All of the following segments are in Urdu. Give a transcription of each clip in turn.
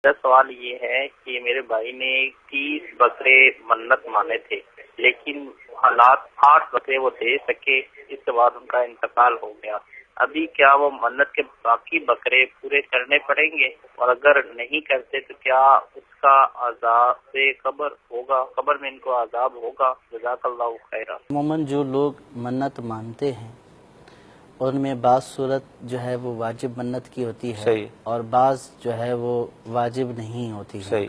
میرا سوال یہ ہے کہ میرے بھائی نے 30 بکرے منت مانے تھے، لیکن حالات 8 بکرے وہ دے سکے، اس کے بعد ان کا انتقال ہو گیا۔ ابھی کیا وہ منت کے باقی بکرے پورے کرنے پڑیں گے؟ اور اگر نہیں کرتے تو کیا اس کا عذاب قبر ہوگا؟ قبر میں ان کو عذاب ہوگا؟ جزاک اللہ خیرہ۔ عموماً جو لوگ منت مانتے ہیں ان میں بعض صورت جو ہے وہ واجب منت کی ہوتی ہے، صحیح، اور بعض جو ہے وہ واجب نہیں ہوتی ہے۔ صحیح،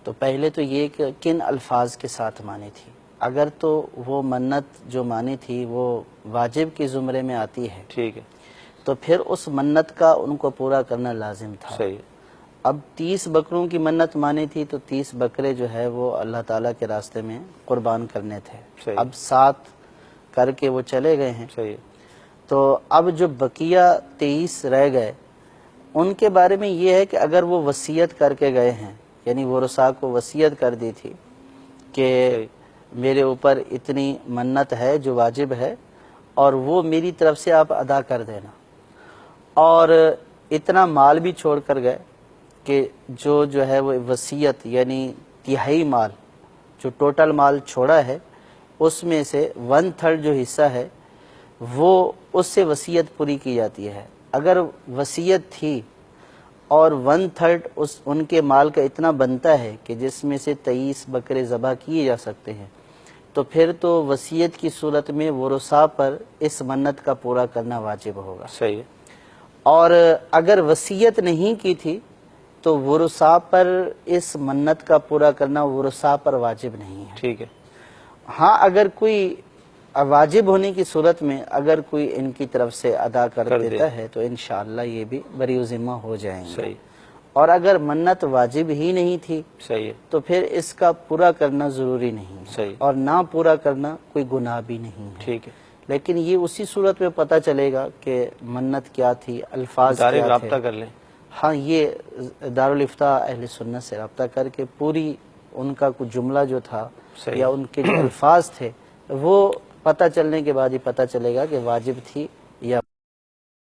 تو پہلے تو یہ کہ کن الفاظ کے ساتھ مانی تھی۔ اگر تو وہ منت جو مانی تھی وہ واجب کے زمرے میں آتی ہے ٹھیک ہے، تو پھر اس منت کا ان کو پورا کرنا لازم تھا۔ صحیح، اب 30 بکروں کی منت مانی تھی تو 30 بکرے جو ہے وہ اللہ تعالیٰ کے راستے میں قربان کرنے تھے۔ صحیح، اب 7 کر کے وہ چلے گئے ہیں، صحیح، تو اب جو بقیہ 23 رہ گئے ان کے بارے میں یہ ہے کہ اگر وہ وصیت کر کے گئے ہیں، یعنی ورثاء کو وصیت کر دی تھی کہ صحیح، میرے اوپر اتنی منت ہے جو واجب ہے اور وہ میری طرف سے آپ ادا کر دینا، اور اتنا مال بھی چھوڑ کر گئے کہ جو ہے وہ وصیت یعنی تہائی مال جو ٹوٹل مال چھوڑا ہے اس میں سے 1/3 جو حصہ ہے وہ اس سے وصیت پوری کی جاتی ہے۔ اگر وصیت تھی اور 1/3 ان کے مال کا اتنا بنتا ہے کہ جس میں سے 23 بکرے ذبح کیے جا سکتے ہیں تو پھر تو وصیت کی صورت میں ورثاء پر اس منت کا پورا کرنا واجب ہوگا۔ صحیح، اور اگر وصیت نہیں کی تھی تو ورثاء پر اس منت کا پورا کرنا ورثاء پر واجب نہیں ہے۔ ٹھیک ہے، ہاں اگر کوئی واجب ہونے کی صورت میں اگر کوئی ان کی طرف سے ادا کر دیتا ہے تو انشاءاللہ یہ بھی بری ذمہ ہو جائیں گے۔ صحیح، اور اگر منت واجب ہی نہیں تھی صحیح ہے، تو پھر اس کا پورا کرنا ضروری نہیں ہے، صحیح، اور نہ پورا کرنا کوئی گناہ بھی نہیں ہے۔ ٹھیک ہے، لیکن یہ اسی صورت میں پتہ چلے گا کہ منت کیا تھی، الفاظ کیا ڈائریکٹ تھے۔ رابطہ کر لیں۔ ہاں یہ دارالافتاء اہل سنت سے رابطہ کر کے پوری ان کا کچھ جملہ جو تھا صحیح، یا ان کے جو الفاظ تھے وہ پتہ چلنے کے بعد ہی پتہ چلے گا کہ واجب تھی